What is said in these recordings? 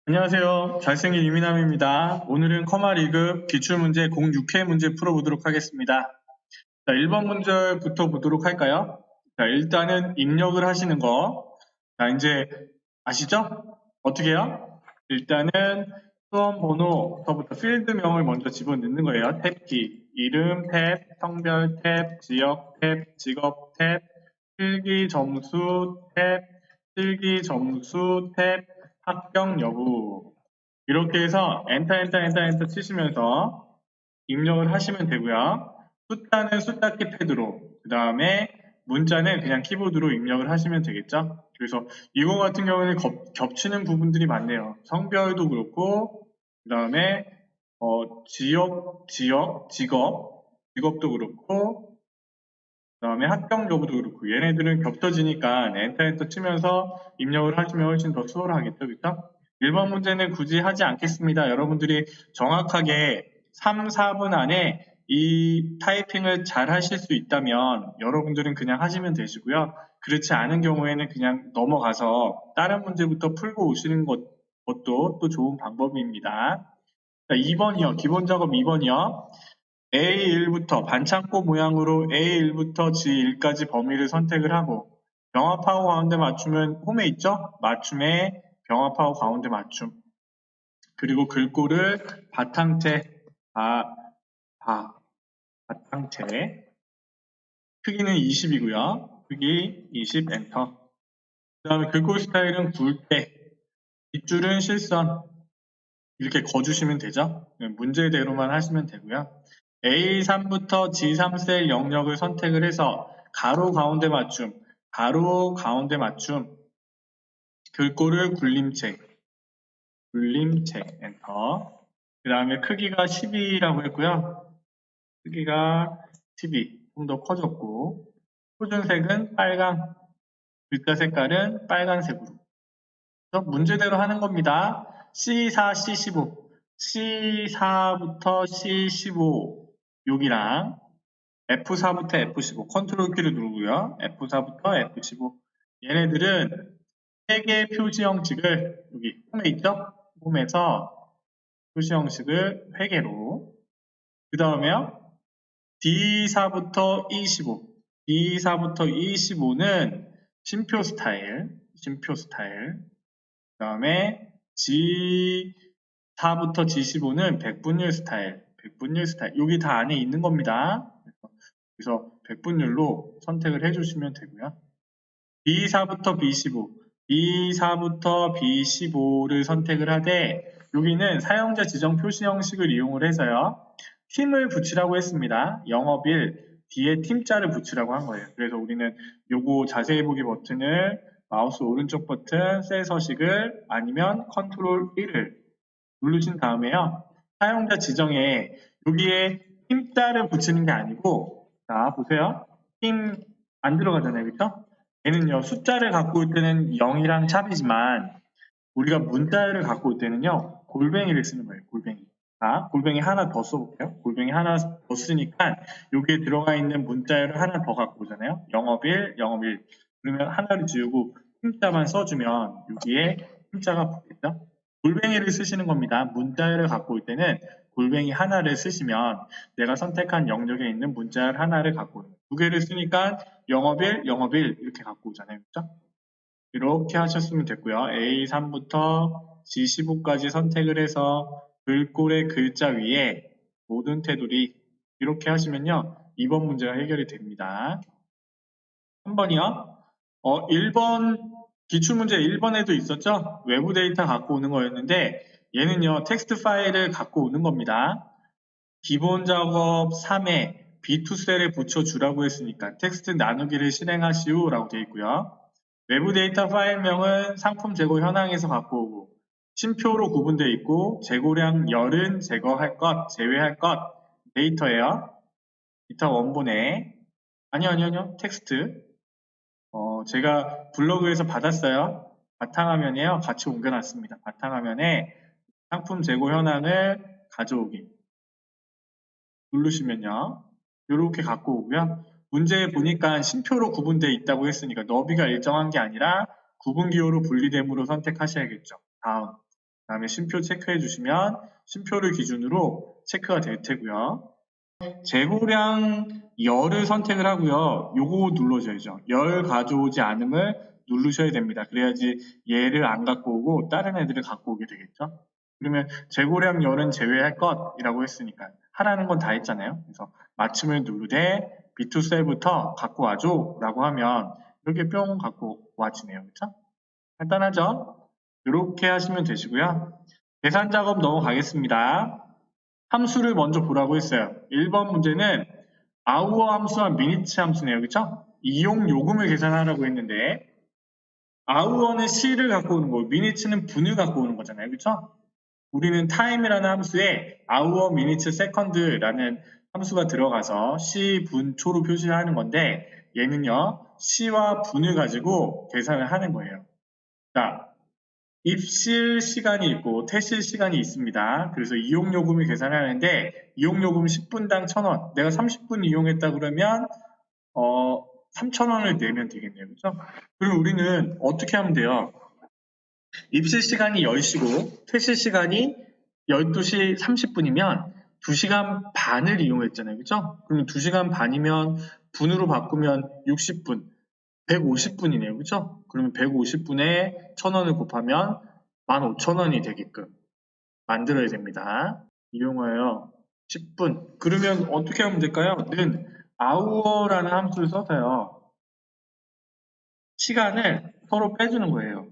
안녕하세요. 잘생긴 이민남입니다. 오늘은 커마 2급 기출문제 06회 문제 풀어보도록 하겠습니다. 자, 1번 문제부터 보도록 할까요? 자, 일단은 입력을 하시는 거. 자, 이제 아시죠? 어떻게 해요? 일단은 수험 번호부터 필드명을 먼저 집어넣는 거예요. 탭키, 이름 탭, 성별 탭, 지역 탭, 직업 탭, 필기 점수 탭, 필기 점수 탭, 합격 여부. 이렇게 해서 엔터 치시면서 입력을 하시면 되고요. 숫자는 숫자 키패드로, 그 다음에 문자는 그냥 키보드로 입력을 하시면 되겠죠. 그래서 이거 같은 경우는 겹치는 부분들이 많네요. 성별도 그렇고, 그 다음에 직업도 그렇고, 그 다음에 합격 여부도 그렇고, 얘네들은 겹쳐지니까 엔터 치면서 입력을 하시면 훨씬 더 수월하겠죠, 그쵸? 1번 문제는 굳이 하지 않겠습니다. 여러분들이 정확하게 3, 4분 안에 이 타이핑을 잘 하실 수 있다면 여러분들은 그냥 하시면 되시고요. 그렇지 않은 경우에는 그냥 넘어가서 다른 문제부터 풀고 오시는 것도 또 좋은 방법입니다. 자, 2번이요. 기본 작업 2번이요. A1부터 반창고 모양으로 A1부터 G1까지 범위를 선택을 하고 병합하고 가운데 맞추면 홈에 있죠? 맞춤에 병합하고 가운데 맞춤. 그리고 글꼴을 바탕체, 바탕체. 크기는 20이고요. 크기 20 엔터. 그 다음에 글꼴 스타일은 굵게, 뒷줄은 실선. 이렇게 거주시면 되죠. 문제대로만 하시면 되고요. A3부터 G3 셀 영역을 선택을 해서 가로 가운데 맞춤, 가로 가운데 맞춤, 글꼴을 굴림체 엔터. 그 다음에 크기가 12라고 했고요. 크기가 12, 좀 더 커졌고, 표준색은 빨강, 글자 색깔은 빨간색으로. 문제대로 하는 겁니다. C4, C15, C4부터 C15 여기랑 F4부터 F15 컨트롤 키를 누르고요. F4부터 F15 얘네들은 3개의 표시 형식을 여기 홈에 있죠? 홈에서 표시 형식을 회계로 그 다음에요. D4부터 E15 D4부터 E15는 심표 스타일 그 다음에 G4부터 G15는 백분율 스타일. 여기 다 안에 있는 겁니다. 그래서 백분율로 선택을 해주시면 되고요. B4부터 B15를 선택을 하되 여기는 사용자 지정 표시 형식을 이용을 해서요. 팀을 붙이라고 했습니다. 영업일 뒤에 팀자를 붙이라고 한 거예요. 그래서 우리는 요거 자세히 보기 버튼을 마우스 오른쪽 버튼 셀 서식을 아니면 컨트롤 1을 누르신 다음에요. 사용자 지정에 여기에 팀자를 붙이는 게 아니고 자 보세요. 팀 안 들어가잖아요. 그렇죠? 얘는요. 숫자를 갖고 올 때는 0이랑 샵이지만 우리가 문자를 갖고 올 때는요. 골뱅이를 쓰는 거예요. 골뱅이. 자, 골뱅이 하나 더 써볼게요. 골뱅이 하나 더 쓰니까 여기에 들어가 있는 문자를 하나 더 갖고 오잖아요. 영업일. 그러면 하나를 지우고 팀자만 써주면 여기에 팀자가 붙겠죠. 골뱅이를 쓰시는 겁니다. 문자를 갖고 올 때는 골뱅이 하나를 쓰시면 내가 선택한 영역에 있는 문자를 하나를 갖고 오는 거예요. 두 개를 쓰니까 영업일 이렇게 갖고 오잖아요. 그렇죠? 이렇게 하셨으면 됐고요. A3부터 G15까지 선택을 해서 글꼴의 글자 위에 모든 테두리 이렇게 하시면요. 2번 문제가 해결이 됩니다. 3번이요. 1번 기출문제 1번에도 있었죠? 외부 데이터 갖고 오는 거였는데 얘는요. 텍스트 파일을 갖고 오는 겁니다. 기본 작업 3에 B2셀에 붙여주라고 했으니까 텍스트 나누기를 실행하시오 라고 되어 있고요. 외부 데이터 파일명은 상품 재고 현황에서 갖고 오고 심표로 구분되어 있고 재고량 열은 제거할 것, 제외할 것 데이터예요. 데이터 원본에 아니요 텍스트 제가 블로그에서 받았어요. 바탕화면에요. 같이 옮겨놨습니다. 바탕화면에 상품 재고 현황을 가져오기 누르시면요. 이렇게 갖고 오고요. 문제에 보니까 심표로 구분되어 있다고 했으니까 너비가 일정한 게 아니라 구분기호로 분리됨으로 선택하셔야겠죠. 다음 다음에 쉼표 체크해 주시면 쉼표를 기준으로 체크가 될 테고요. 재고량 열을 선택을 하고요. 요거 눌러줘야죠. 열 가져오지 않음을 누르셔야 됩니다. 그래야지 얘를 안 갖고 오고 다른 애들을 갖고 오게 되겠죠. 그러면 재고량 열은 제외할 것이라고 했으니까 하라는 건 다 했잖아요. 그래서 맞춤을 누르되 B2셀부터 갖고 와줘 라고 하면 이렇게 뿅 갖고 와지네요. 그렇죠? 간단하죠? 이렇게 하시면 되시고요. 계산 작업 넘어가겠습니다. 함수를 먼저 보라고 했어요. 1번 문제는 hour 함수와 minutes 함수네요. 그렇죠? 이용 요금을 계산하라고 했는데 hour는 시를 갖고 오는 거고 minutes는 분을 갖고 오는 거잖아요. 그렇죠? 우리는 time이라는 함수에 hour, minutes, second라는 함수가 들어가서 시, 분, 초로 표시를 하는 건데 얘는요. 시와 분을 가지고 계산을 하는 거예요. 자, 입실 시간이 있고 퇴실 시간이 있습니다. 그래서 이용요금을 계산하는데 이용요금 10분당 1,000원. 내가 30분 이용했다 그러면 3,000원을 내면 되겠네요. 그렇죠? 그리고 우리는 어떻게 하면 돼요? 입실 시간이 10시고 퇴실 시간이 12시 30분이면 2시간 반을 이용했잖아요. 그렇죠? 그럼 2시간 반이면 분으로 바꾸면 60분, 150분이네요. 그렇죠? 그러면 150분에 1,000원을 곱하면 15,000원이 되게끔 만들어야 됩니다. 이용하여 10분. 그러면 어떻게 하면 될까요? 는 hour라는 함수를 써서요. 시간을 서로 빼주는 거예요.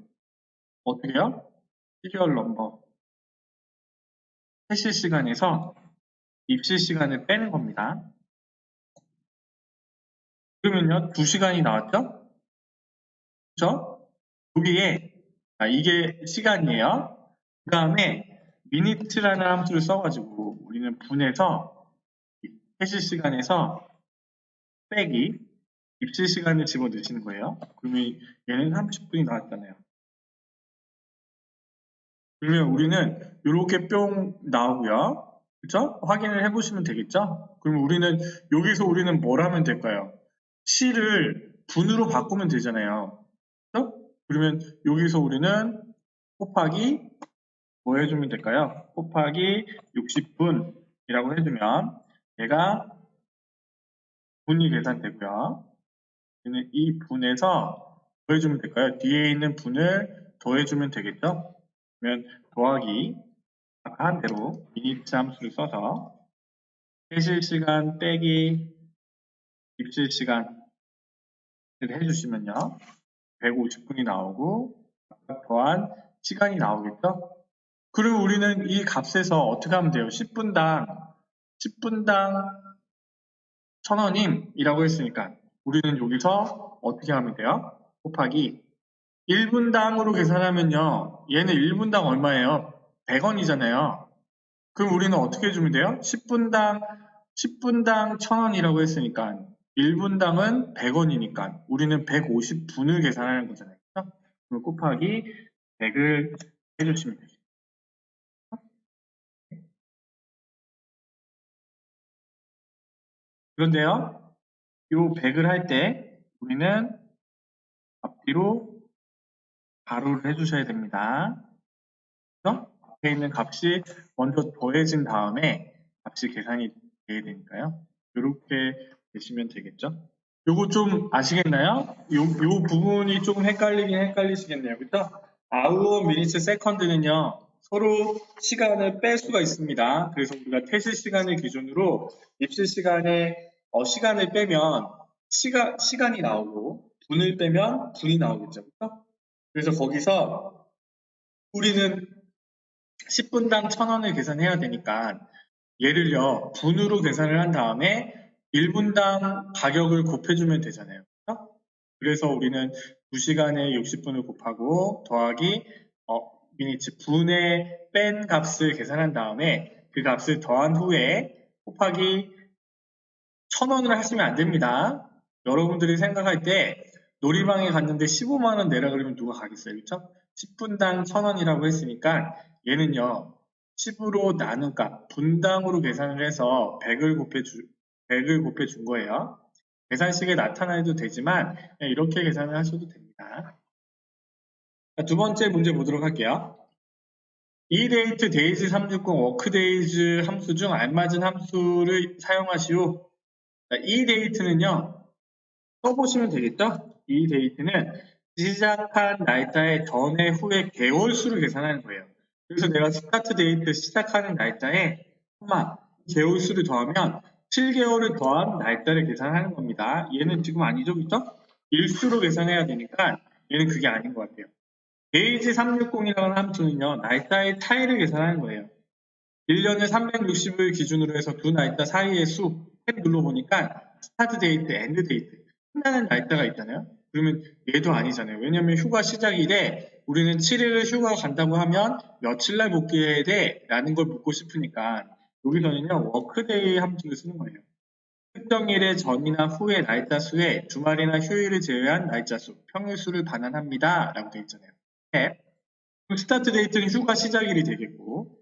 어떻게요? 시리얼 넘버. 퇴실 시간에서 입실 시간을 빼는 겁니다. 그러면요, 2시간이 나왔죠? 그렇죠? 여기에 이게 시간이에요. 그 다음에 minute라는 함수를 써가지고 우리는 분해서 퇴실 시간에서 빼기 입실 시간을 집어넣으시는 거예요. 그러면 얘는 30분이 나왔잖아요. 그러면 우리는 이렇게 뿅 나오고요. 그쵸? 확인을 해보시면 되겠죠? 그럼 우리는 여기서 우리는 뭘 하면 될까요? C를 분으로 바꾸면 되잖아요. 그쵸? 그러면 여기서 우리는 곱하기 뭐 해주면 될까요? 곱하기 60분이라고 해주면 얘가 분이 계산되고요. 이 분에서 뭐 해주면 될까요? 뒤에 있는 분을 더해주면 되겠죠? 그러면 더하기 아까 한 대로 minute 함수를 써서 퇴실 시간 빼기 입실 시간을 해주시면요. 150분이 나오고 더한 시간이 나오겠죠? 그리고 우리는 이 값에서 어떻게 하면 돼요? 10분당 1,000원임이라고 했으니까 우리는 여기서 어떻게 하면 돼요? 곱하기 1분당으로 계산하면요. 얘는 1분당 얼마예요? 100원이잖아요. 그럼 우리는 어떻게 해주면 돼요? 10분당 1,000원이라고 했으니까 1분당은 100원이니까 우리는 150분을 계산하는 거잖아요. 그렇죠? 그럼 곱하기 100을 해주시면 되죠. 그런데요, 이 100을 할 때 우리는 앞뒤로 가로를 해주셔야 됩니다. 그래서 앞에 있는 값이 먼저 더해진 다음에 값이 계산이 돼야 되니까요. 이렇게 되시면 되겠죠. 요거 좀 아시겠나요? 요 부분이 조금 헷갈리긴 헷갈리시겠네요. 그죠? hour, minutes, second는요. 서로 시간을 뺄 수가 있습니다. 그래서 우리가 퇴실 시간을 기준으로 입실 시간에 시간을 빼면 시간이 나오고 분을 빼면 분이 나오겠죠. 그죠? 그래서 거기서 우리는 10분당 1,000원을 계산해야 되니까 얘를요 분으로 계산을 한 다음에 1분당 가격을 곱해주면 되잖아요. 그렇죠? 그래서 우리는 2시간에 60분을 곱하고 더하기 미니츠 분의 뺀 값을 계산한 다음에 그 값을 더한 후에 곱하기 1,000원을 하시면 안 됩니다. 여러분들이 생각할 때 놀이방에 갔는데 15만원 내라 그러면 누가 가겠어요? 그렇죠? 10분당 1,000원이라고 했으니까 얘는요 10으로 나눈 값 분당으로 계산을 해서 100을 곱해준 거예요. 계산식에 나타나도 되지만 이렇게 계산을 하셔도 됩니다. 자, 두 번째 문제 보도록 할게요. eDate, days 360, workdays 함수 중 알맞은 함수를 사용하시오. eDate는요, 써보시면 되겠죠? eDate는 시작한 날짜의 전에 후에 개월 수를 계산하는 거예요. 그래서 내가 스타트 데이트 시작하는 날짜에 개월 수를 더하면 7개월을 더한 날짜를 계산하는 겁니다. 얘는 지금 아니죠, 그죠? 일수로 계산해야 되니까 얘는 그게 아닌 것 같아요. days 360이라는 함수는요, 날짜의 차이를 계산하는 거예요. 1년에 360을 기준으로 해서 두 날짜 사이의 수, 탭 눌러보니까 스타트 데이트, 엔드 데이트, 끝나는 날짜가 있잖아요. 그러면 얘도 아니잖아요. 왜냐면 휴가 시작일에 우리는 7일을 휴가 간다고 하면 며칠 날 복귀해야 돼? 라는 걸 묻고 싶으니까 여기서는요, 워크데이 함수를 쓰는 거예요. 특정일의 전이나 후의 날짜 수에 주말이나 휴일을 제외한 날짜 수, 평일수를 반환합니다. 라고 되어 있잖아요. 탭. 스타트 데이트는 휴가 시작일이 되겠고,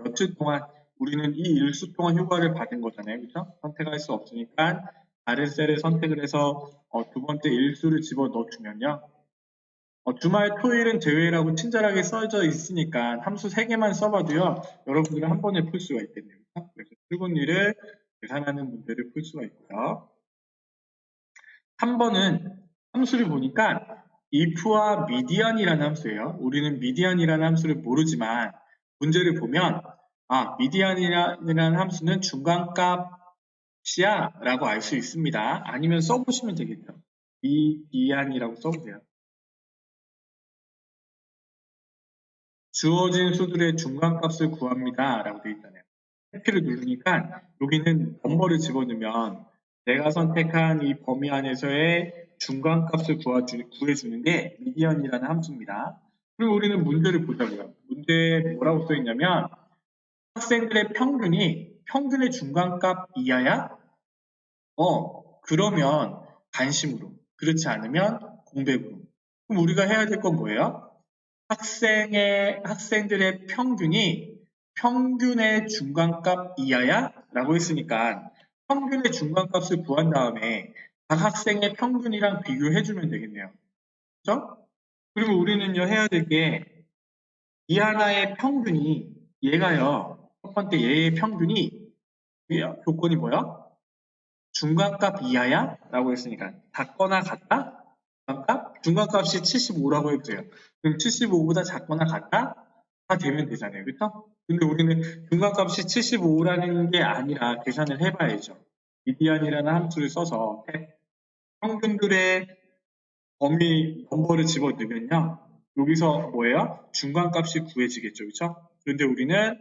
며칠 동안 우리는 이 일수 동안 휴가를 받은 거잖아요. 그렇죠? 선택할 수 없으니까 다른 셀을 선택을 해서 두 번째 일수를 집어 넣어주면요. 주말 토요일은 제외라고 친절하게 써져 있으니까 함수 3개만 써봐도요. 여러분들은 한 번에 풀 수가 있겠네요. 그렇죠? 그래서 출근일을 계산하는 문제를 풀 수가 있고요. 3번은 함수를 보니까 if와 median이라는 함수예요. 우리는 median이라는 함수를 모르지만 문제를 보면 median이라는 함수는 중간값이야 라고 알 수 있습니다. 아니면 써보시면 되겠죠. median이라고 써보세요. 주어진 수들의 중간값을 구합니다 라고 되어 있잖아요. F를 누르니까 여기는 넘버를 집어넣으면 내가 선택한 이 범위 안에서의 중간값을 구해주는 게 미디언이라는 함수입니다. 그리고 우리는 문제를 보자고요. 문제에 뭐라고 써있냐면 학생들의 평균의 중간값 이하야? 그러면 관심으로, 그렇지 않으면 공백으로. 그럼 우리가 해야 될 건 뭐예요? 학생들의 평균의 중간값 이하야? 라고 했으니까 평균의 중간값을 구한 다음에 각 학생의 평균이랑 비교해주면 되겠네요. 그렇죠? 그리고 우리는요 해야 될 게 이 하나의 평균이 얘가요 첫 번째 얘의 평균이 조건이 뭐야? 중간값 이하야? 라고 했으니까 같거나 같다? 중간값이 75라고 해보세요. 그럼 75보다 작거나 같다? 다 되면 되잖아요. 그렇죠? 근데 우리는 중간값이 75라는 게 아니라 계산을 해봐야죠. 미디안이라는 함수를 써서 평균들의 범위 넘버를 집어넣으면요. 여기서 뭐예요? 중간값이 구해지겠죠. 그렇죠? 그런데 우리는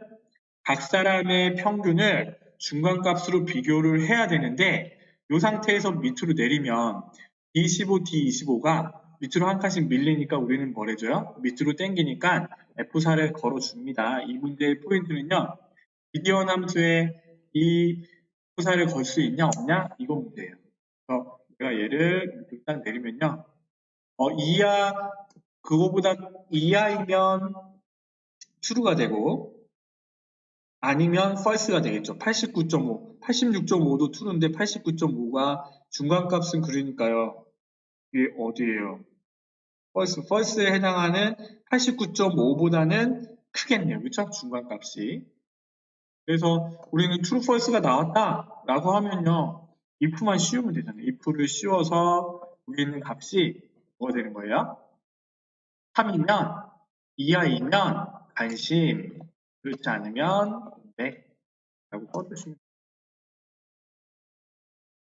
각 사람의 평균을 중간값으로 비교를 해야 되는데 이 상태에서 밑으로 내리면 D15, D25가 밑으로 한 칸씩 밀리니까 우리는 뭘 해줘요? 밑으로 당기니까 F4를 걸어줍니다. 이 문제의 포인트는요. 미디언 함수에 이 F4를 걸 수 있냐 없냐? 이거 문제예요. 그래서 제가 얘를 일단 내리면요. 그거보다 이하이면 true가 되고 아니면 false가 되겠죠. 89.5, 86.5도 true인데 89.5가 중간값은 그러니까요. 이게 어디예요? false에 해당하는 89.5보다는 크겠네요. 그렇죠? 중간값이. 그래서 우리는 true, false가 나왔다 라고 하면요. if만 씌우면 되잖아요. if를 씌워서 여기 있는 값이 뭐가 되는 거예요? 3이면 이하이면 관심, 그렇지 않으면 공백 라고 써주시면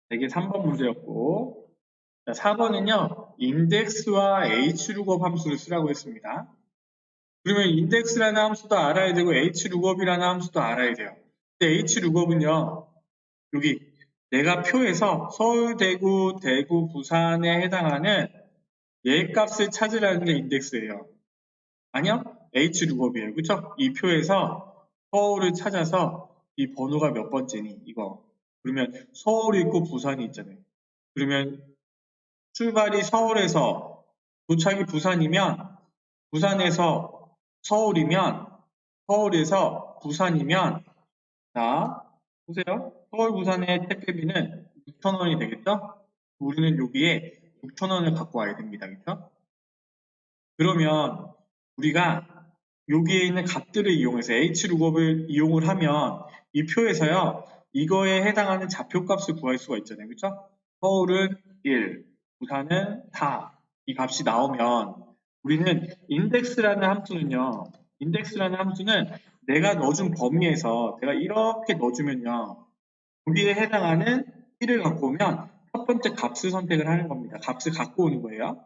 돼요. 이게 3번 문제였고, 자, 4번은요, 인덱스와 hlookup 함수를 쓰라고 했습니다. 그러면 인덱스라는 함수도 알아야 되고, hlookup이라는 함수도 알아야 돼요. 근데 hlookup은요, 여기 내가 표에서 서울, 대구, 부산에 해당하는 얘 값을 찾으라는 게 인덱스예요. 아니요? hlookup이에요. 그쵸? 이 표에서 서울을 찾아서 이 번호가 몇 번째니, 이거. 그러면 서울이 있고 부산이 있잖아요. 그러면 출발이 서울에서 도착이 부산이면 부산에서 서울이면 서울에서 부산이면 자 보세요. 서울 부산의 택배비는 6,000원이 되겠죠? 우리는 여기에 6,000원을 갖고 와야 됩니다. 그렇죠? 그러면 우리가 여기에 있는 값들을 이용해서 hlookup을 이용을 하면 이 표에서요, 이거에 해당하는 좌표값을 구할 수가 있잖아요. 그렇죠? 서울은 1, 부산은 4. 이 값이 나오면 우리는 인덱스라는 함수는요. 인덱스라는 함수는 내가 넣어준 범위에서 내가 이렇게 넣어주면요. 여기에 해당하는 1을 갖고 오면 첫 번째 값을 선택을 하는 겁니다. 값을 갖고 오는 거예요.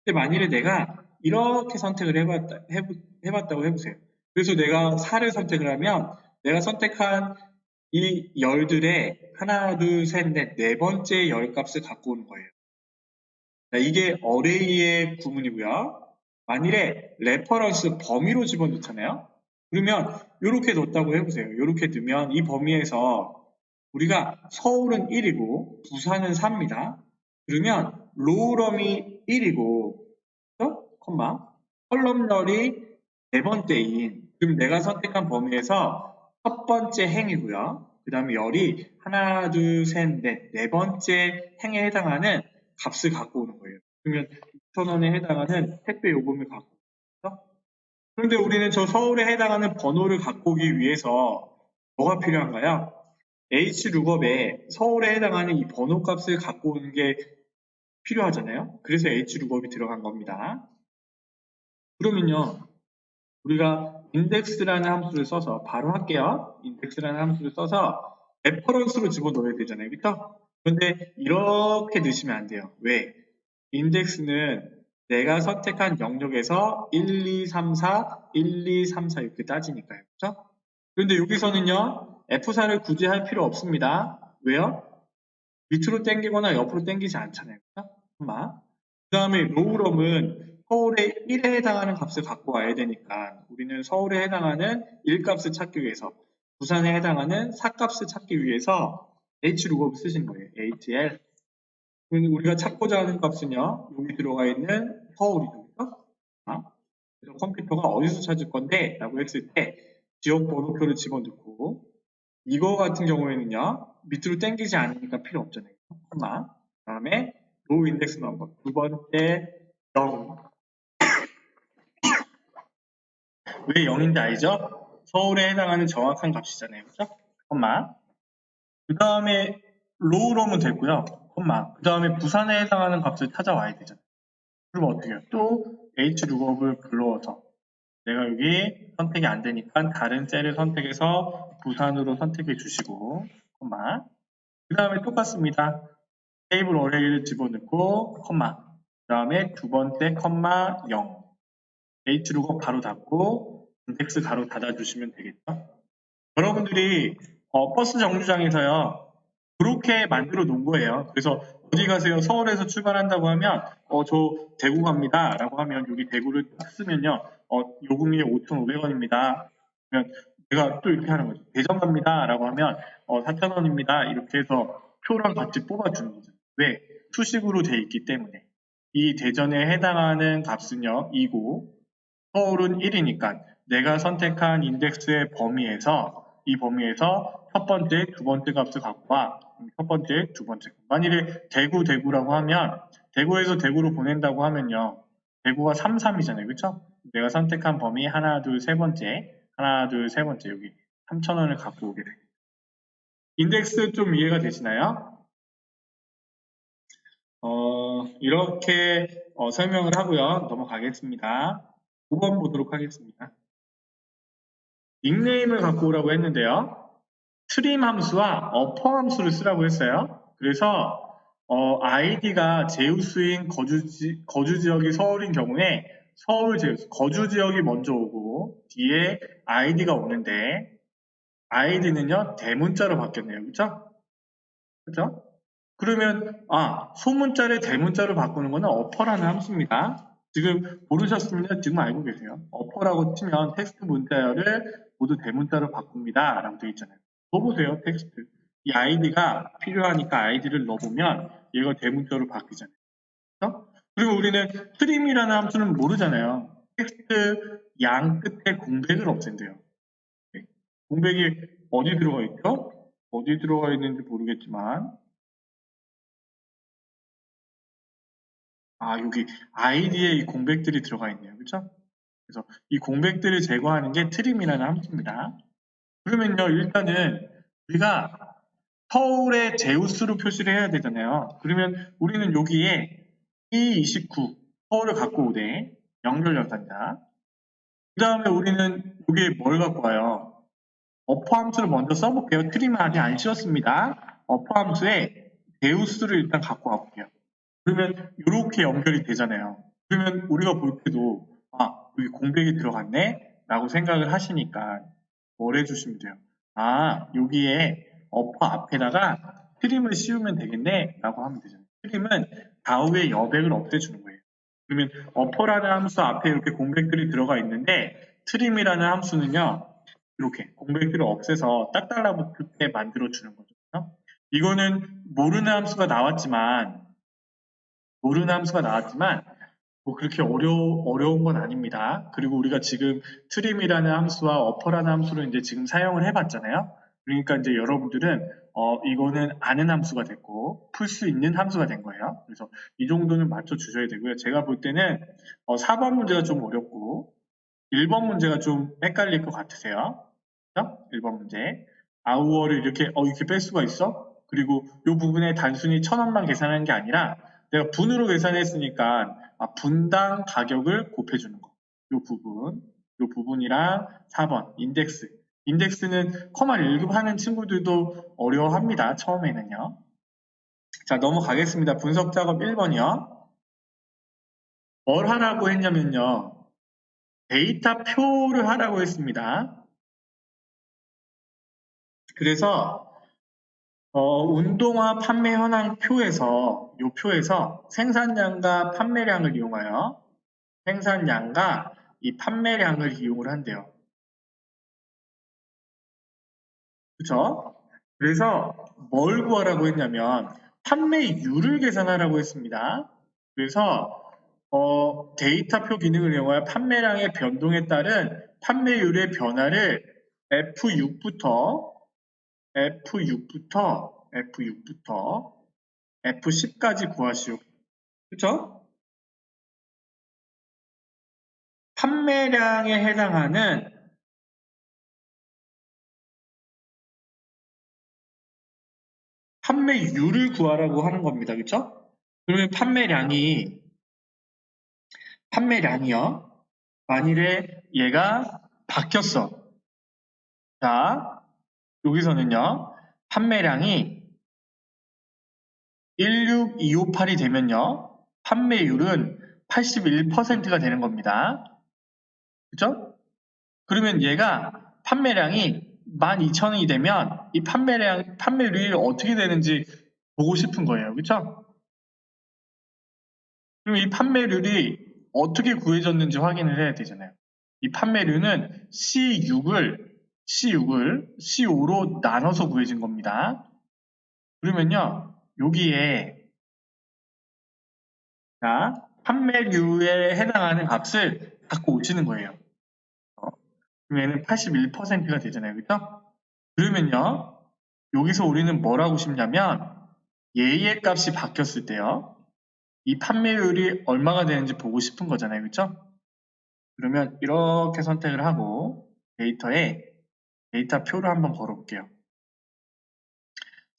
근데 만일에 내가 이렇게 선택을 해봤다고 해보세요. 그래서 내가 4를 선택을 하면 내가 선택한 이 열들의 하나, 둘, 셋, 넷, 네 번째 열 값을 갖고 오는 거예요. 자, 이게 어레이의 구문이고요. 만일에 레퍼런스 범위로 집어넣잖아요. 그러면 이렇게 넣었다고 해보세요. 이렇게 넣으면 이 범위에서 우리가 서울은 1이고 부산은 4입니다. 그러면 로우럼이 1이고 콤마 컬럼열이 네 번째인 그럼 내가 선택한 범위에서 첫 번째 행이고요. 그 다음에 열이 하나, 둘, 셋, 넷, 네 번째 행에 해당하는 값을 갖고 오는 거예요. 그러면 2,000원에 해당하는 택배 요금을 갖고 오죠. 그런데 우리는 저 서울에 해당하는 번호를 갖고 오기 위해서 뭐가 필요한가요? hlookup에 서울에 해당하는 이 번호 값을 갖고 오는 게 필요하잖아요. 그래서 hlookup이 들어간 겁니다. 그러면요. 우리가 index라는 함수를 써서 바로 할게요. index라는 함수를 써서 레퍼런스로 집어넣어야 되잖아요. 그렇죠? 그런데 이렇게 넣으시면 안 돼요. 왜? index는 내가 선택한 영역에서 1, 2, 3, 4, 1, 2, 3, 4 이렇게 따지니까요. 그렇죠? 그런데 여기서는요. F4를 굳이 할 필요 없습니다. 왜요? 밑으로 당기거나 옆으로 당기지 않잖아요. 그렇죠? 그 다음에 로우럼은 서울의 1에 해당하는 값을 갖고 와야 되니까 우리는 서울에 해당하는 1값을 찾기 위해서 부산에 해당하는 4값을 찾기 위해서 hlookup 쓰신 거예요. hl. 우리가 찾고자 하는 값은요. 여기 들어가 있는 서울이죠. 그렇죠? 그래서 컴퓨터가 어디서 찾을 건데? 라고 했을 때 지역 번호표를 집어넣고 이거 같은 경우에는요. 밑으로 당기지 않으니까 필요 없잖아요. 그 다음에 로우 인덱스 넘버 두 번째 0. 왜 0인지 알죠? 서울에 해당하는 정확한 값이잖아요. 그죠? 그 다음에 로우롬은 됐고요. 그 다음에 부산에 해당하는 값을 찾아와야 되잖아요. 그럼 어떻게 해요? 또 hlookup을 불러서 내가 여기 선택이 안 되니까 다른 셀을 선택해서 부산으로 선택해 주시고 그 다음에 똑같습니다. 테이블 어레이를 집어넣고 그 다음에 두 번째 0 hlookup 바로 닫고 인덱스 가로 닫아주시면 되겠죠. 여러분들이 버스 정류장에서요 그렇게 만들어 놓은 거예요. 그래서 어디 가세요? 서울에서 출발한다고 하면 저 대구 갑니다 라고 하면 여기 대구를 딱 쓰면요 요금이 5,500원입니다. 그러면 내가 또 이렇게 하는 거죠. 대전 갑니다 라고 하면 4,000원입니다. 이렇게 해서 표랑 같이 뽑아주는 거죠. 왜? 수식으로 돼 있기 때문에 이 대전에 해당하는 값은요 2고 서울은 1이니까 내가 선택한 인덱스의 범위에서 이 범위에서 첫 번째, 두 번째 값을 갖고 와. 첫 번째, 두 번째. 만일에 대구라고 하면 대구에서 대구로 보낸다고 하면요. 대구가 3, 3이잖아요. 그렇죠? 내가 선택한 범위 하나, 둘, 세 번째. 하나, 둘, 세 번째. 여기 3,000원을 갖고 오게 돼요. 인덱스 좀 이해가 되시나요? 이렇게 설명을 하고요. 넘어가겠습니다. 5번 보도록 하겠습니다. 닉네임을 갖고 오라고 했는데요. 트림 함수와 어퍼 함수를 쓰라고 했어요. 그래서 id가 제우스인 거주 지역이 서울인 경우에 서울 제우스 거주 지역이 먼저 오고 뒤에 id가 오는데 id는요 대문자로 바뀌었네요. 그렇죠? 그렇죠? 그러면 소문자를 대문자로 바꾸는 거는 어퍼라는 함수입니다. 지금 모르셨으면 지금 알고 계세요. 어퍼라고 치면 텍스트 문자열을 모두 대문자로 바꿉니다. 라고 되어 있잖아요. 넣어보세요, 텍스트. 이 아이디가 필요하니까 아이디를 넣어보면 얘가 대문자로 바뀌잖아요. 그렇죠? 그리고 우리는 트림이라는 함수는 모르잖아요. 텍스트 양 끝에 공백을 없앤대요. 네. 공백이 어디 들어가 있죠? 어디 들어가 있는지 모르겠지만 여기 아이디에 이 공백들이 들어가 있네요. 그렇죠? 그래서 이 공백들을 제거하는 게 트림이라는 함수입니다. 그러면요, 일단은 우리가 서울의 제우스로 표시를 해야 되잖아요. 그러면 우리는 여기에 E29 서울을 갖고 오되 연결연산자. 그 다음에 우리는 여기에 뭘 갖고 와요? 어퍼 함수를 먼저 써볼게요. 트림은 아직 안 씌웠습니다. 어퍼 함수에 제우스를 일단 갖고 와볼게요. 그러면 이렇게 연결이 되잖아요. 그러면 우리가 볼 때도 여기 공백이 들어갔네 라고 생각을 하시니까 뭘 해주시면 돼요. 여기에 어퍼 앞에다가 트림을 씌우면 되겠네 라고 하면 되잖아요. 트림은 가우의 여백을 없애주는 거예요. 그러면 어퍼라는 함수 앞에 이렇게 공백들이 들어가 있는데 트림이라는 함수는요, 이렇게 공백들을 없애서 딱 달라붙게 만들어주는 거죠. 이거는 모르는 함수가 나왔지만 뭐 그렇게 어려운 건 아닙니다. 그리고 우리가 지금 트림이라는 함수와 어퍼라는 함수를 이제 지금 사용을 해봤잖아요. 그러니까 이제 여러분들은 이거는 아는 함수가 됐고 풀 수 있는 함수가 된 거예요. 그래서 이 정도는 맞춰 주셔야 되고요. 제가 볼 때는 4번 문제가 좀 어렵고 1번 문제가 좀 헷갈릴 것 같으세요. 그렇죠? 1번 문제. 아우어를 이렇게 뺄 수가 있어? 그리고 이 부분에 단순히 1,000원만 계산하는 게 아니라 내가 분으로 계산했으니까 분당 가격을 곱해주는 거. 이 부분이랑 4번 인덱스. 인덱스는 커마 1급 하는 친구들도 어려워합니다. 처음에는요. 자, 넘어가겠습니다. 분석 작업 1번이요. 뭘 하라고 했냐면요. 데이터 표를 하라고 했습니다. 그래서 운동화 판매 현황 표에서 이 표에서 생산량과 판매량을 이용하여 생산량과 이 판매량을 이용을 한대요. 그렇죠? 그래서 뭘 구하라고 했냐면 판매율을 계산하라고 했습니다. 그래서 데이터표 기능을 이용하여 판매량의 변동에 따른 판매율의 변화를 F6부터 F10까지 구하시오. 그쵸? 판매량에 해당하는 판매율을 구하라고 하는 겁니다. 그쵸? 그러면 판매량이요. 만일에 얘가 바뀌었어. 자, 여기서는요. 판매량이 16258이 되면요. 판매율은 81%가 되는 겁니다. 그죠? 그러면 얘가 판매량이 12,000원이 되면 이 판매율이 어떻게 되는지 보고 싶은 거예요. 그쵸? 그럼 이 판매율이 어떻게 구해졌는지 확인을 해야 되잖아요. 이 판매율은 C6로 나눠서 구해진 겁니다. 그러면요, 여기에 자, 판매율에 해당하는 값을 갖고 오시는 거예요. 그러면 얘는 81%가 되잖아요. 그죠? 그러면요, 여기서 우리는 뭘 하고 싶냐면 얘의 값이 바뀌었을 때요. 이 판매율이 얼마가 되는지 보고 싶은 거잖아요. 그렇죠? 그러면 이렇게 선택을 하고 데이터에 데이터표를 한번 걸어볼게요.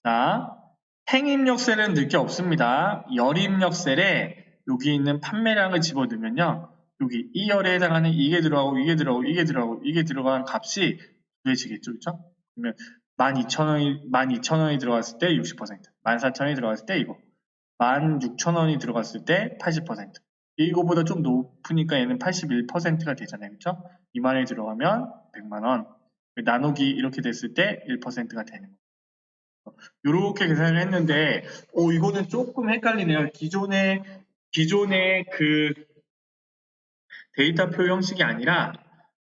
자, 행입력 셀은 넣을 게 없습니다. 열입력 셀에 여기 있는 판매량을 집어넣으면요. 여기 이 열에 해당하는 이게 들어가는 값이 구해지겠죠. 그렇죠? 그러면 12,000원이 들어갔을 때 60%, 14,000원이 들어갔을 때 이거, 16,000원이 들어갔을 때 80%. 이거보다 좀 높으니까 얘는 81%가 되잖아요. 그렇죠? 2만원이 들어가면 100만원. 나누기 이렇게 됐을 때 1%가 되는 거예요. 이렇게 계산을 했는데, 이거는 조금 헷갈리네요. 기존의 그 데이터표 형식이 아니라,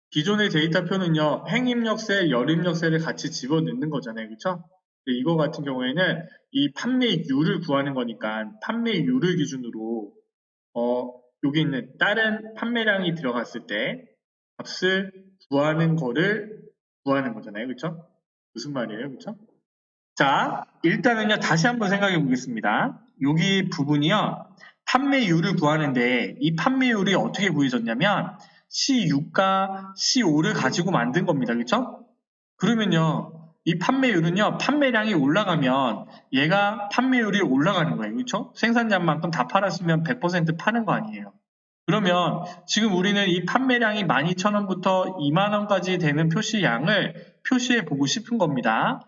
기존의 데이터표는요, 행입력 셀, 열입력 셀을 같이 집어넣는 거잖아요. 그쵸? 이거 같은 경우에는 이 판매율을 구하는 거니까, 판매율을 기준으로, 여기 있는 다른 판매량이 들어갔을 때 값을 구하는 거잖아요. 그쵸? 무슨 말이에요? 그쵸? 자, 일단은요, 다시 한번 생각해 보겠습니다. 여기 부분이요, 판매율을 구하는데, 이 판매율이 어떻게 구해졌냐면, C6과 C5를 가지고 만든 겁니다. 그렇죠? 그러면요, 이 판매율은요, 판매량이 올라가면 얘가 판매율이 올라가는 거예요. 그렇죠? 생산량만큼 다 팔았으면 100% 파는 거 아니에요. 그러면 지금 우리는 이 판매량이 12,000원부터 20,000원까지 되는 표시량을 표시해 보고 싶은 겁니다.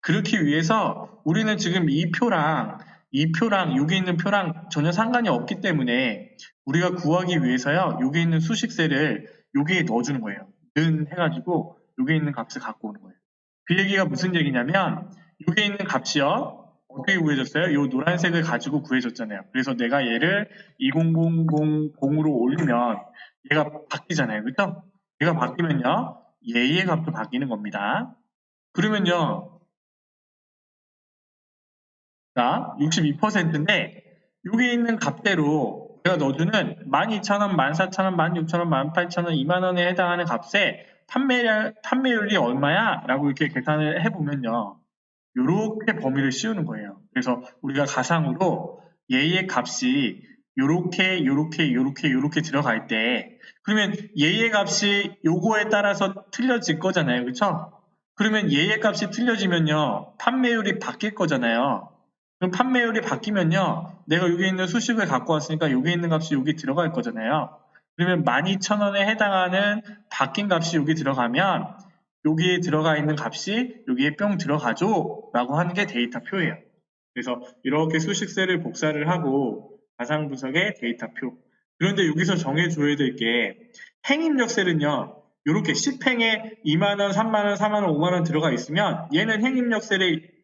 그렇기 위해서 우리는 지금 이 표랑 여기 있는 표랑 전혀 상관이 없기 때문에 우리가 구하기 위해서요, 여기 있는 수식세를 여기에 넣어주는 거예요. 는 해가지고 여기 있는 값을 갖고 오는 거예요. 그 얘기가 무슨 얘기냐면 여기 있는 값이요, 어떻게 구해졌어요? 이 노란색을 가지고 구해졌잖아요. 그래서 내가 얘를 20000으로 올리면 얘가 바뀌잖아요. 그렇죠? 얘가 바뀌면요, 얘의 값도 바뀌는 겁니다. 그러면요, 자, 62%인데 여기 있는 값대로 내가 넣어주는 12,000원, 14,000원, 16,000원, 18,000원, 20,000원에 해당하는 값에 판매율이 얼마야? 라고 이렇게 계산을 해보면요, 요렇게 범위를 씌우는 거예요. 그래서 우리가 가상으로 얘의 값이 요렇게 들어갈 때, 그러면 얘의 값이 요거에 따라서 틀려질 거잖아요. 그쵸? 그러면 얘의 값이 틀려지면요, 판매율이 바뀔 거잖아요. 그럼 판매율이 바뀌면요, 내가 여기 있는 수식을 갖고 왔으니까 여기 있는 값이 여기 들어갈 거잖아요. 그러면 12,000원에 해당하는 바뀐 값이 여기 들어가면 여기에 들어가 있는 값이 여기에 뿅 들어가죠 라고 하는 게 데이터표예요. 그래서 이렇게 수식세를 복사를 하고 가상분석의 데이터표. 그런데 여기서 정해줘야 될 게 행입력셀은요, 이렇게 10행에 2만원, 3만원, 4만원, 5만원 들어가 있으면 얘는 행입력셀에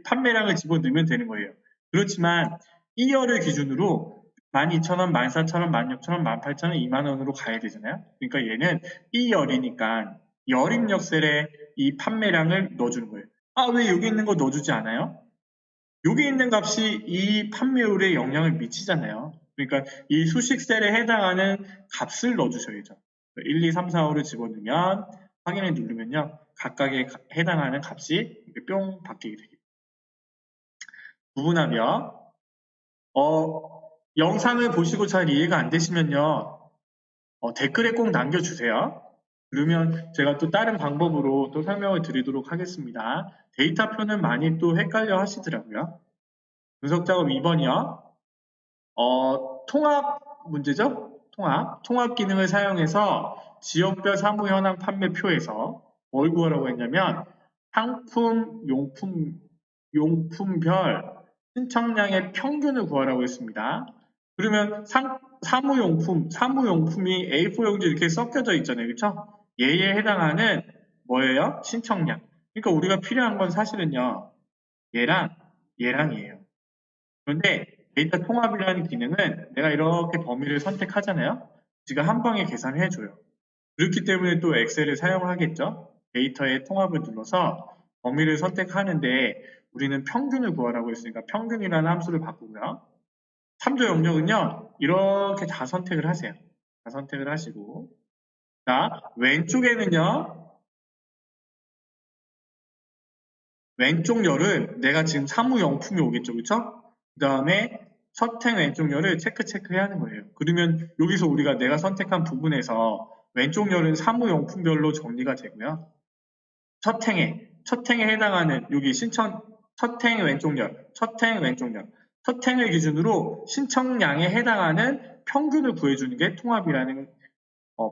판매량을 집어넣으면 되는 거예요. 그렇지만 2열을 기준으로 12,000원, 14,000원, 16,000원, 18,000원, 2만원으로 가야 되잖아요. 그러니까 얘는 2열이니까 열입력셀에 이 판매량을 넣어주는 거예요. 아, 왜 여기 있는 거 넣어주지 않아요? 여기 있는 값이 이 판매율에 영향을 미치잖아요. 그러니까 이 수식셀에 해당하는 값을 넣어주셔야죠. 1, 2, 3, 4, 5를 집어넣으면 확인을 누르면요, 각각에 해당하는 값이 이렇게 뿅 바뀌게 됩니다. 구분하며 영상을 보시고 잘 이해가 안 되시면요, 댓글에 꼭 남겨주세요. 그러면 제가 또 다른 방법으로 또 설명을 드리도록 하겠습니다. 데이터표는 많이 또 헷갈려 하시더라고요. 분석 작업 2번이요. 통합 문제죠? 통합 기능을 사용해서 지역별 사무 현황 판매표에서 뭘 구하라고 했냐면 상품, 용품별 신청량의 평균을 구하라고 했습니다. 그러면 사무용품이 A4 용지 이렇게 섞여져 있잖아요. 그렇죠? 얘에 해당하는 뭐예요? 신청량. 그러니까 우리가 필요한 건 사실은요, 얘랑이에요. 그런데 데이터 통합이라는 기능은 내가 이렇게 범위를 선택하잖아요. 지가 한 방에 계산을 해줘요. 그렇기 때문에 또 엑셀을 사용하겠죠. 데이터의 통합을 눌러서 범위를 선택하는데 우리는 평균을 구하라고 했으니까 평균이라는 함수를 바꾸고요. 참조 영역은요, 이렇게 다 선택을 하세요. 다 선택을 하시고, 자, 왼쪽 열은 내가 지금 사무용품이 오겠죠, 그쵸? 그 다음에 첫행 왼쪽 열을 체크해야 하는 거예요. 그러면 여기서 우리가 내가 선택한 부분에서 왼쪽 열은 사무용품별로 정리가 되고요. 첫행에 해당하는 여기 첫행 왼쪽 열, 첫행을 기준으로 신청량에 해당하는 평균을 구해주는 게 통합이라는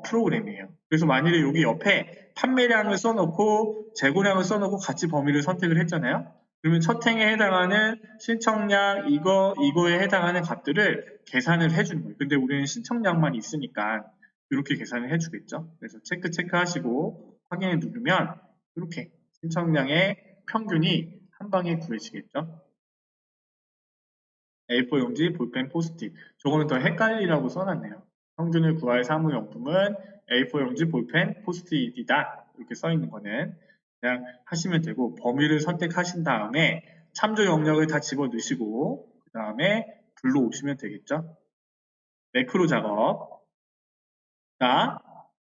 프로그램이에요. 그래서 만일에 여기 옆에 판매량을 써놓고 재고량을 써놓고 같이 범위를 선택을 했잖아요. 그러면 첫행에 해당하는 신청량 이거에 해당하는 값들을 계산을 해주는 거예요. 근데 우리는 신청량만 있으니까 이렇게 계산을 해주겠죠. 그래서 체크하시고 확인을 누르면 이렇게 신청량의 평균이 한 방에 구해지겠죠. A4 용지, 볼펜, 포스트잇. 저거는 더 헷갈리라고 써놨네요. 평균을 구할 사무용품은 A4 용지, 볼펜, 포스트잇이다. 이렇게 써있는 거는 그냥 하시면 되고, 범위를 선택하신 다음에 참조 영역을 다 집어넣으시고 그 다음에 불러오시면 되겠죠. 매크로 작업. 자,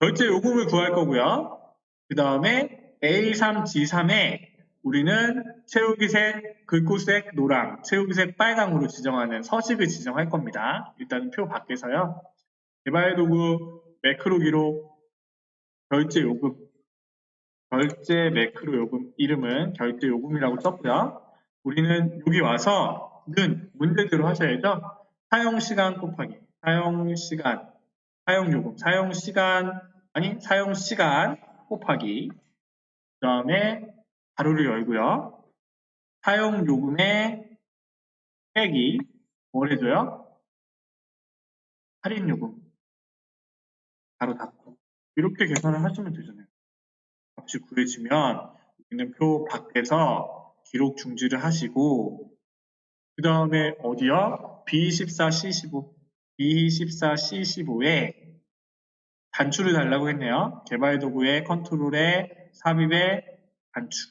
결제 요금을 구할 거고요. 그 다음에 A3, G3에 우리는 채우기색, 글꼴색 노랑, 채우기색 빨강으로 지정하는 서식을 지정할 겁니다. 일단은 표 밖에서요. 개발도구 매크로 기록, 결제 요금, 결제 매크로 요금 이름은 결제 요금이라고 썼고요. 우리는 여기 와서는 문제대로 하셔야죠. 사용시간 곱하기 사용시간, 사용요금, 사용시간 곱하기 그 다음에 가로를 열고요. 사용요금의 빼기 뭘 해줘요? 할인요금 가로 닫고 이렇게 계산을 하시면 되잖아요. 값이 구해지면 우리는 표 밖에서 기록 중지를 하시고 그 다음에 어디요? B14C15 B14C15에 단추를 달라고 했네요. 개발 도구의 컨트롤에 삽입의 단추.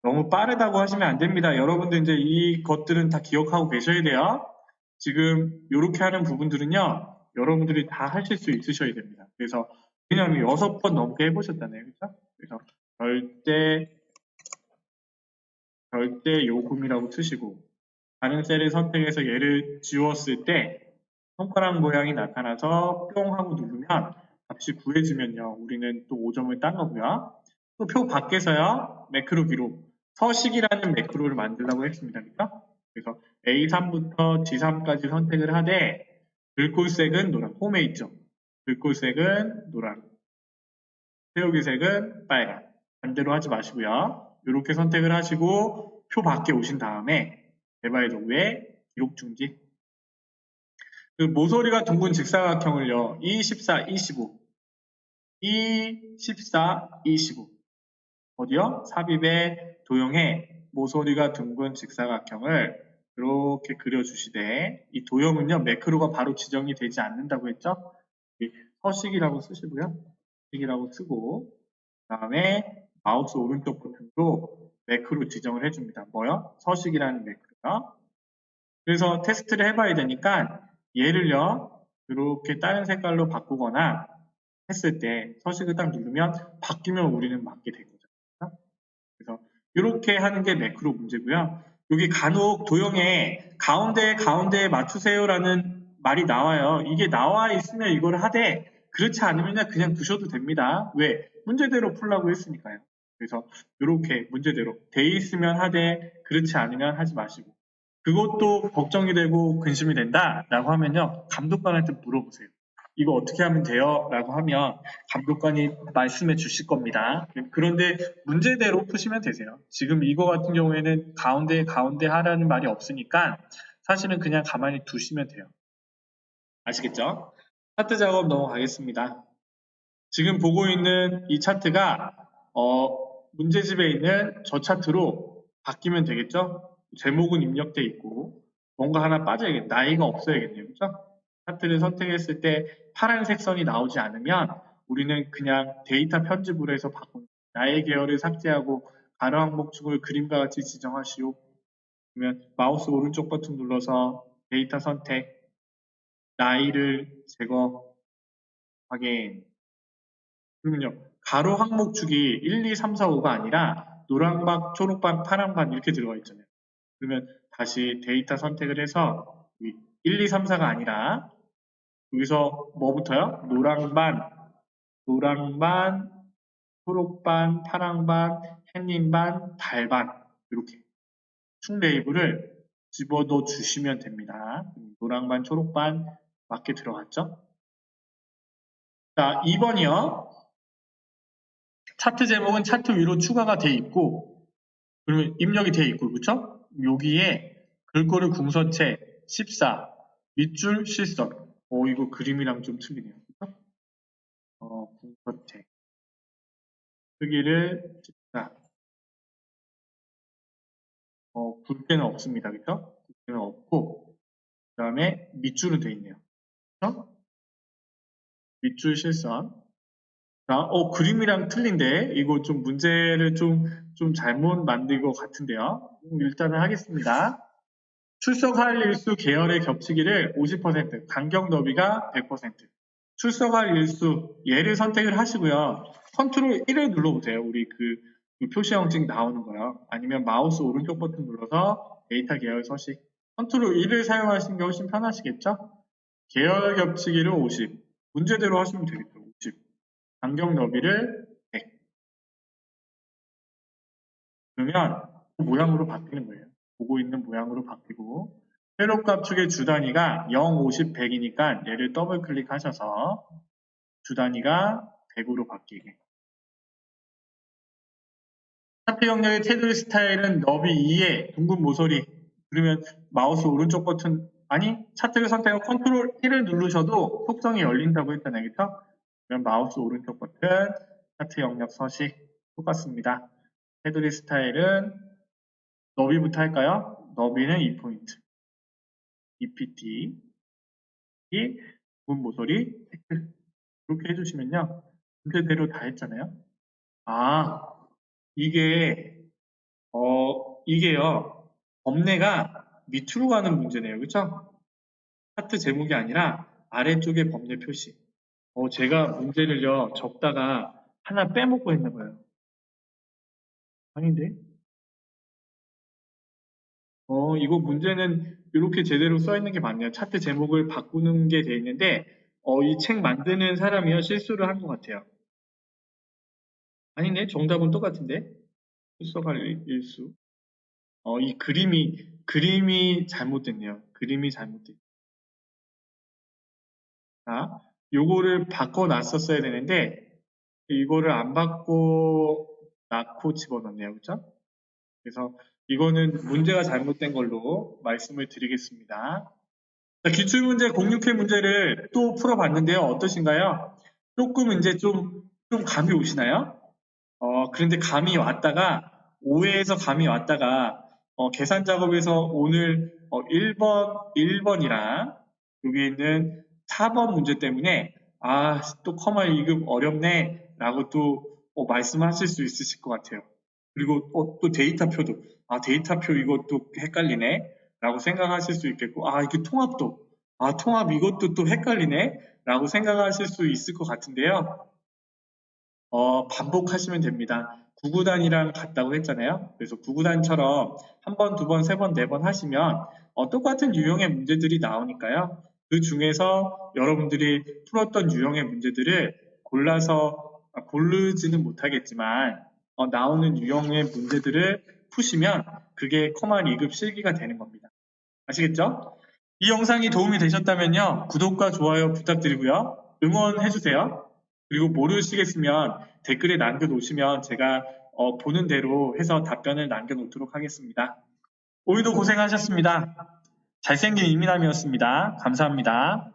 너무 빠르다고 하시면 안 됩니다. 여러분들 이제 이 것들은 다 기억하고 계셔야 돼요. 지금 이렇게 하는 부분들은요. 여러분들이 다 하실 수 있으셔야 됩니다. 그래서 왜냐하면 6번 넘게 해보셨잖아요. 그렇죠? 그래서 결제 요금이라고 쓰시고 다른 셀을 선택해서 얘를 지웠을 때 손가락 모양이 나타나서 뿅 하고 누르면 값이 구해지면요. 우리는 또 5점을 딴 거고요. 또 표 밖에서요. 매크로 기록 서식이라는 매크로를 만들려고 했습니다. 그렇죠? 그래서 A3부터 G3까지 선택을 하되 글꼴색은 노란, 홈에 있죠. 글꼴색은 노란, 세우기색은 빨간. 반대로 하지 마시고요. 이렇게 선택을 하시고 표 밖에 오신 다음에 개발 도구에 기록 중지. 그 모서리가 둥근 직사각형을요. 214, 25. 214, 25. 어디요? 삽입에 도형에 모서리가 둥근 직사각형을 이렇게 그려주시되 이 도형은요. 매크로가 바로 지정이 되지 않는다고 했죠? 서식이라고 쓰시고요. 서식이라고 쓰고 그 다음에 마우스 오른쪽 버튼으로 매크로 지정을 해줍니다. 뭐요? 서식이라는 매크로요. 그래서 테스트를 해봐야 되니까 얘를요. 이렇게 다른 색깔로 바꾸거나 했을 때 서식을 딱 누르면 바뀌면 우리는 맞게 된 거죠. 그래서 이렇게 하는 게 매크로 문제고요. 여기 간혹 도형에 가운데에 맞추세요라는 말이 나와요. 이게 나와 있으면 이걸 하되 그렇지 않으면 그냥 두셔도 됩니다. 왜? 문제대로 풀라고 했으니까요. 그래서 이렇게 문제대로 돼 있으면 하되 그렇지 않으면 하지 마시고 그것도 걱정이 되고 근심이 된다라고 하면요. 감독관한테 물어보세요. 이거 어떻게 하면 돼요? 라고 하면 감독관이 말씀해 주실 겁니다. 그런데 문제대로 푸시면 되세요. 지금 이거 같은 경우에는 가운데 하라는 말이 없으니까 사실은 그냥 가만히 두시면 돼요. 아시겠죠? 차트 작업 넘어가겠습니다. 지금 보고 있는 이 차트가 문제집에 있는 저 차트로 바뀌면 되겠죠? 제목은 입력돼 있고 뭔가 하나 빠져야겠, 나이가 없어야겠네요. 그렇죠? 차트를 선택했을 때 파란색 선이 나오지 않으면 우리는 그냥 데이터 편집으로 해서 바꾸는 나의 계열을 삭제하고 가로 항목축을 그림과 같이 지정하시오. 그러면 마우스 오른쪽 버튼 눌러서 데이터 선택, 나이를 제거, 확인. 그러면요. 가로 항목축이 1, 2, 3, 4, 5가 아니라 노란반, 초록반, 파란반 이렇게 들어가 있잖아요. 그러면 다시 데이터 선택을 해서 1, 2, 3, 4가 아니라 여기서 뭐부터요? 노랑반, 초록반, 파랑반, 햇님반, 달반 이렇게 축 레이블을 집어넣어 주시면 됩니다. 노랑반, 초록반 맞게 들어갔죠? 자, 2번이요. 차트 제목은 차트 위로 추가가 돼 있고 그러면 입력이 돼 있고 그렇죠? 여기에 글꼴을 궁서체 14 밑줄 실선 이거 그림이랑 좀 틀리네요. 그렇죠? 궁서체 크기를 14 굵게는 없습니다. 그렇죠? 굵게는 없고 그 다음에 밑줄은 돼 있네요. 그렇죠? 밑줄 실선 자, 그림이랑 틀린데 이거 좀 문제를 좀 잘못 만든 것 같은데요. 일단은 하겠습니다. 출석할 일수 계열의 겹치기를 50%, 간격 너비가 100%. 출석할 일수 얘를 선택을 하시고요. 컨트롤 1을 눌러보세요. 우리 그 표시형증 나오는 거요. 아니면 마우스 오른쪽 버튼 눌러서 데이터 계열 서식. 컨트롤 1을 사용하시는 게 훨씬 편하시겠죠? 계열 겹치기를 50. 문제대로 하시면 되겠죠. 50. 간격 너비를 100. 그러면 모양으로 바뀌는 거예요. 보고 있는 모양으로 바뀌고 회로값 축의 주 단위가 0, 50, 100이니까 얘를 더블 클릭하셔서 주 단위가 100으로 바뀌게. 차트 영역의 테두리 스타일은 너비 2에 둥근 모서리. 그러면 마우스 오른쪽 버튼, 아니 차트를 선택하고 컨트롤 1을 누르셔도 속성이 열린다고 했잖아요. 그렇죠? 그럼 마우스 오른쪽 버튼, 차트 영역 서식 똑같습니다. 테두리 스타일은 너비부터 할까요? 너비는 2포인트. EPT, 둥근 모서리, 테크. 이렇게 해주시면요. 문제대로 다 했잖아요. 아, 이게요. 범례가 밑으로 가는 문제네요. 그쵸? 차트 제목이 아니라 아래쪽에 범례 표시. 제가 문제를요, 적다가 하나 빼먹고 했나 봐요. 아닌데? 이거 문제는 이렇게 제대로 써 있는 게 맞네요. 차트 제목을 바꾸는 게 돼 있는데, 이 책 만드는 사람이요, 실수를 한 것 같아요. 아니네, 정답은 똑같은데? 출석할 일수. 이 그림이 잘못됐네요. 그림이 잘못됐. 자, 요거를 바꿔놨었어야 되는데, 이거를 안 바꿔 놨고 집어넣네요. 그죠? 그래서 이거는 문제가 잘못된 걸로 말씀을 드리겠습니다. 자, 기출문제 06회 문제를 또 풀어봤는데요. 어떠신가요? 조금 이제 좀 감이 오시나요? 그런데 감이 왔다가, 오해에서 감이 왔다가, 계산 작업에서 오늘 1번이랑 여기 있는 4번 문제 때문에, 또 커마 2급 어렵네, 라고 또 말씀하실 수 있으실 것 같아요. 그리고 또 데이터표도, 데이터표 이것도 헷갈리네, 라고 생각하실 수 있겠고, 이게 통합도, 통합 이것도 또 헷갈리네, 라고 생각하실 수 있을 것 같은데요. 반복하시면 됩니다. 9구단이랑 같다고 했잖아요. 그래서 9구단처럼 한 번, 두 번, 세 번, 네 번 하시면 똑같은 유형의 문제들이 나오니까요. 그 중에서 여러분들이 풀었던 유형의 문제들을 고르지는 못하겠지만 나오는 유형의 문제들을 푸시면 그게 커마 2급 실기가 되는 겁니다. 아시겠죠? 이 영상이 도움이 되셨다면요. 구독과 좋아요 부탁드리고요. 응원해주세요. 그리고 모르시겠으면 댓글에 남겨놓으시면 제가 보는 대로 해서 답변을 남겨놓도록 하겠습니다. 오늘도 고생하셨습니다. 잘생긴 이민남이었습니다. 감사합니다.